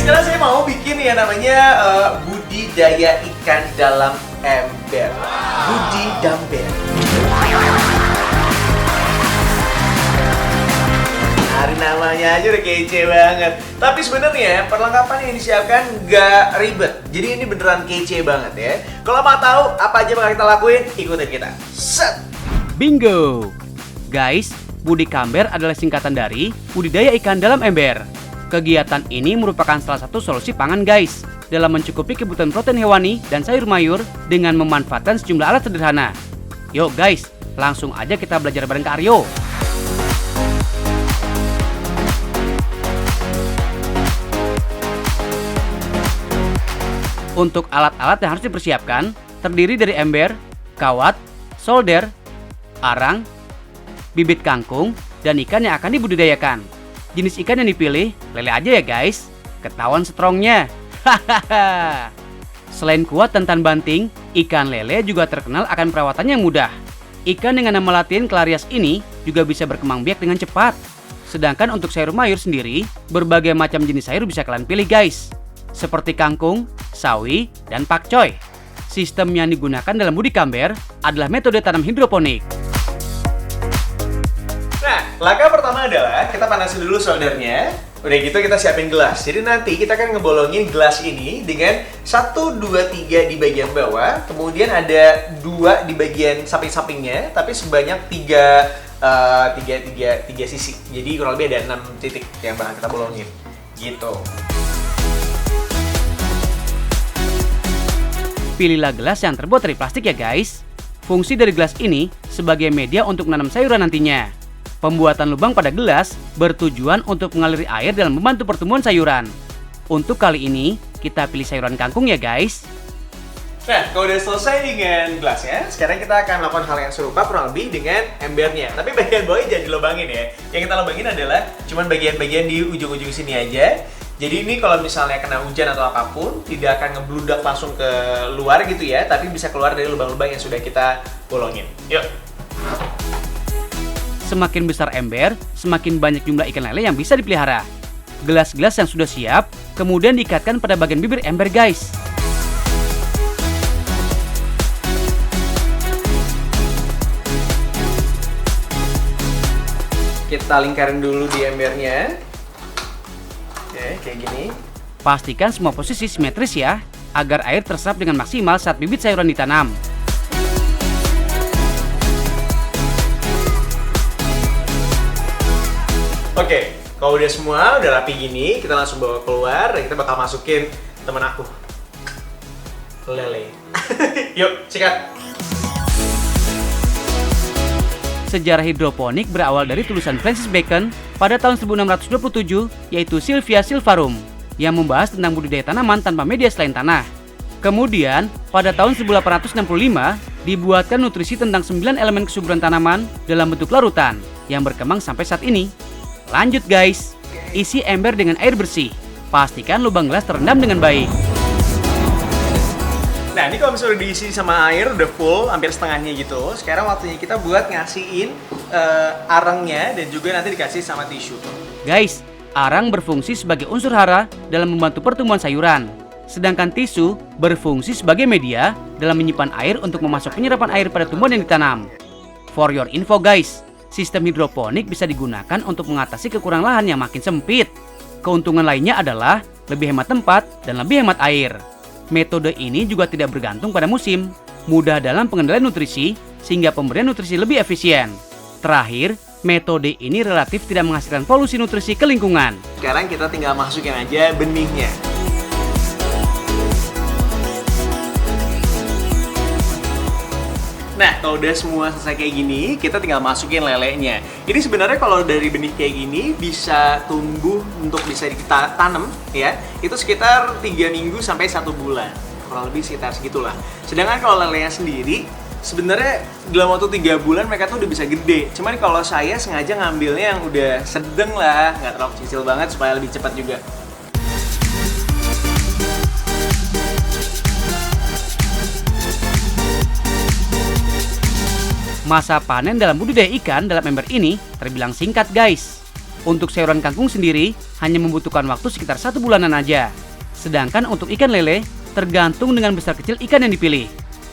sekarang saya mau bikin yang namanya budidaya ikan dalam ember. Budidamber. Hari namanya aja udah kece banget. Tapi sebenarnya perlengkapan yang disiapkan nggak ribet. Jadi ini beneran kece banget ya. Kalau mau tahu apa aja bakal kita lakuin, ikutin kita. Set. Bingo! Guys, Budidamber adalah singkatan dari budidaya ikan dalam ember. Kegiatan ini merupakan salah satu solusi pangan guys, dalam mencukupi kebutuhan protein hewani dan sayur mayur dengan memanfaatkan sejumlah alat sederhana. Yuk guys, langsung aja kita belajar bareng Kak Aryo. Untuk alat-alat yang harus dipersiapkan, terdiri dari ember, kawat, solder, arang, bibit kangkung, dan ikan yang akan dibudidayakan. Jenis ikan yang dipilih, lele aja ya guys. Ketahuan strongnya. Hahaha. Selain kuat dan tan banting, ikan lele juga terkenal akan perawatan yang mudah. Ikan dengan nama latin Clarias ini juga bisa berkembang biak dengan cepat. Sedangkan untuk sayur mayur sendiri, berbagai macam jenis sayur bisa kalian pilih guys. Seperti kangkung, sawi, dan pakcoy. Sistem yang digunakan dalam Budidamber adalah metode tanam hidroponik. Nah, langkah pertama adalah kita panasin dulu soldernya. Udah gitu kita siapin gelas. Jadi nanti kita akan ngebolongin gelas ini dengan 1, 2, 3 di bagian bawah. Kemudian ada 2 di bagian samping-sampingnya. Tapi sebanyak 3 sisi. Jadi kurang lebih ada 6 titik yang bakal kita bolongin. Gitu. Pilihlah gelas yang terbuat dari plastik ya guys. Fungsi dari gelas ini sebagai media untuk menanam sayuran nantinya. Pembuatan lubang pada gelas bertujuan untuk mengaliri air dalam membantu pertumbuhan sayuran. Untuk kali ini, kita pilih sayuran kangkung ya guys. Nah, kalau udah selesai dengan gelasnya, sekarang kita akan melakukan hal yang serupa kurang lebih dengan embernya. Tapi bagian bawahnya jangan dilubangin ya. Yang kita lubangin adalah cuman bagian-bagian di ujung-ujung sini aja. Jadi ini kalau misalnya kena hujan atau apapun, tidak akan ngebludak langsung ke luar gitu ya, tapi bisa keluar dari lubang-lubang yang sudah kita bolongin. Yuk! Semakin besar ember, semakin banyak jumlah ikan lele yang bisa dipelihara. Gelas-gelas yang sudah siap, kemudian diikatkan pada bagian bibir ember guys. Kita lingkarin dulu di embernya. Oke, kayak gini. Pastikan semua posisi simetris ya, agar air terserap dengan maksimal saat bibit sayuran ditanam. Oke, kalau udah semua, udah rapi gini, kita langsung bawa keluar dan kita bakal masukin temen aku. Lele. Yuk, sikat. Sejarah hidroponik berawal dari tulisan Francis Bacon pada tahun 1627, yaitu Sylvia Sylvarum, yang membahas tentang budidaya tanaman tanpa media selain tanah. Kemudian, pada tahun 1865, dibuatkan nutrisi tentang 9 elemen kesuburan tanaman dalam bentuk larutan, yang berkembang sampai saat ini. Lanjut guys, isi ember dengan air bersih. Pastikan lubang gelas terendam dengan baik. Nah, ini kalau misalnya udah diisi sama air, udah full, hampir setengahnya gitu. Sekarang waktunya kita buat ngasihin arangnya dan juga nanti dikasih sama tisu. Guys, arang berfungsi sebagai unsur hara dalam membantu pertumbuhan sayuran. Sedangkan tisu berfungsi sebagai media dalam menyimpan air untuk memasok penyerapan air pada tumbuhan yang ditanam. For your info guys, sistem hidroponik bisa digunakan untuk mengatasi kekurangan lahan yang makin sempit. Keuntungan lainnya adalah lebih hemat tempat dan lebih hemat air. Metode ini juga tidak bergantung pada musim, mudah dalam pengendalian nutrisi, sehingga pemberian nutrisi lebih efisien. Terakhir, metode ini relatif tidak menghasilkan polusi nutrisi ke lingkungan. Sekarang kita tinggal masukin aja benihnya. Nah, kalau udah semua selesai kayak gini, kita tinggal masukin lelenya. Ini sebenarnya kalau dari benih kayak gini bisa tumbuh untuk bisa kita tanam ya. Itu sekitar 3 minggu sampai 1 bulan. Kurang lebih sekitar segitulah. Sedangkan kalau lelenya sendiri sebenarnya dalam waktu 3 bulan mereka tuh udah bisa gede. Cuman kalau saya sengaja ngambilnya yang udah sedang lah, nggak terlalu kecil banget supaya lebih cepat juga. Masa panen dalam budidaya ikan dalam ember ini terbilang singkat guys. Untuk sayuran kangkung sendiri hanya membutuhkan waktu sekitar 1 bulanan aja. Sedangkan untuk ikan lele tergantung dengan besar kecil ikan yang dipilih.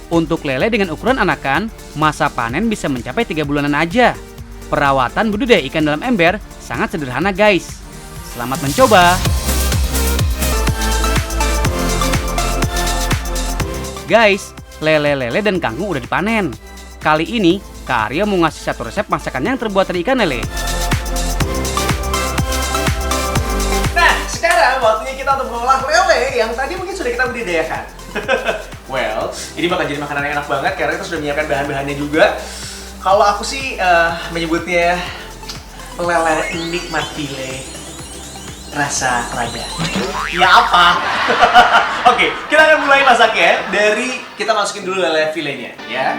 Untuk lele dengan ukuran anakan, masa panen bisa mencapai 3 bulanan aja. Perawatan budidaya ikan dalam ember sangat sederhana guys. Selamat mencoba! Guys, lele-lele dan kangkung udah dipanen. Kali ini, Kak Aryo mau ngasih satu resep masakan yang terbuat dari ikan lele. Nah, sekarang waktunya kita untuk mengolah lele yang tadi mungkin sudah kita budidayakan. Well, ini bakal jadi makanan yang enak banget karena kita sudah menyiapkan bahan-bahannya juga. Kalau aku sih menyebutnya lele nikmat file rasa lada. Ya apa? Oke, kita akan mulai masaknya dari kita masukin dulu lele filenya, ya.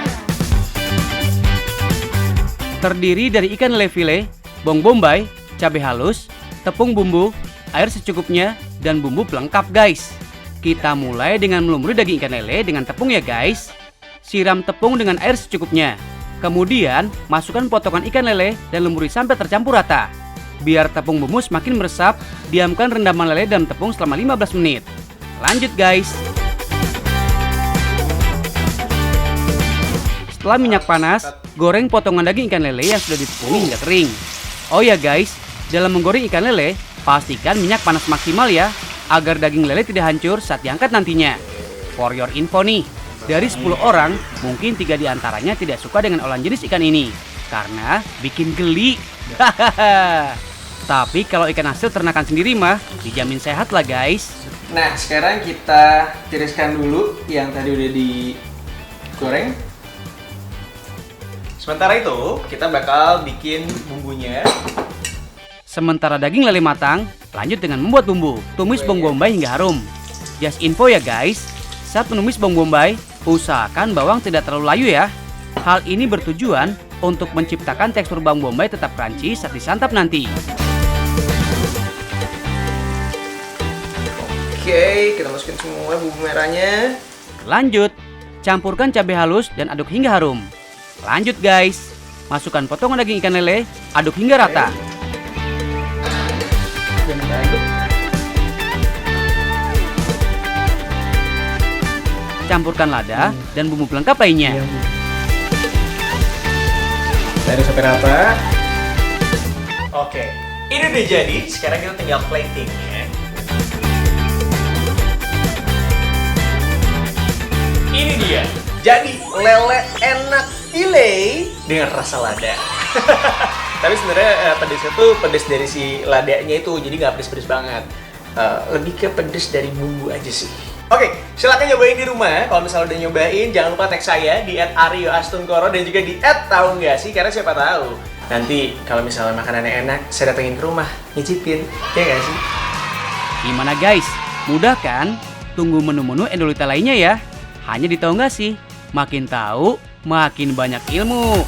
Terdiri dari ikan lele file, bawang bombay, cabai halus, tepung bumbu, air secukupnya, dan bumbu pelengkap guys. Kita mulai dengan melumuri daging ikan lele dengan tepung ya guys. Siram tepung dengan air secukupnya. Kemudian, masukkan potongan ikan lele dan lumuri sampai tercampur rata. Biar tepung bumbu semakin meresap, diamkan rendaman lele dalam tepung selama 15 menit. Lanjut guys. Setelah minyak panas, goreng potongan daging ikan lele yang sudah ditepung hingga kering. Oh ya guys, dalam menggoreng ikan lele, pastikan minyak panas maksimal ya, agar daging lele tidak hancur saat diangkat nantinya. For your info nih, dari 10 orang, mungkin 3 diantaranya tidak suka dengan olahan jenis ikan ini, karena bikin geli. Tapi kalau ikan hasil ternakan sendiri mah, dijamin sehat lah guys. Nah, sekarang kita tiriskan dulu yang tadi udah digoreng. Sementara itu, kita bakal bikin bumbunya. Sementara daging lele matang, lanjut dengan membuat bumbu. Tumis bawang bombay hingga harum. Just info ya guys, saat menumis bawang bombay, usahakan bawang tidak terlalu layu ya. Hal ini bertujuan untuk menciptakan tekstur bawang bombay tetap crunchy saat disantap nanti. Oke, kita masukin semua bumbu merahnya. Lanjut, campurkan cabai halus dan aduk hingga harum. Lanjut guys, masukkan potongan daging ikan lele, aduk hingga rata. Dan kita aduk. Campurkan lada dan bumbu pelengkap lainnya. Kita aduk sampai rata. Oke, ini udah jadi. Sekarang kita tinggal plating ya. Ini dia, jadi lele enak file dengan rasa lada. Tapi sebenarnya pedesnya tuh pedes dari si ladanya itu, jadi nggak pedes-pedes banget. Lebih ke pedes dari bumbu aja sih. Oke, silakan nyobain di rumah. Kalau misalnya udah nyobain, jangan lupa tag saya di @aryoastungkoro dan juga di @tahu-nggak-sih, karena siapa tahu nanti kalau misalnya makanannya enak, saya datengin ke rumah, nyicipin, ya nggak sih? Gimana guys? Mudah kan? Tunggu menu-menu Endolita lainnya ya. Hanya di Tahu Nggak Sih? Makin tahu, makin banyak ilmu.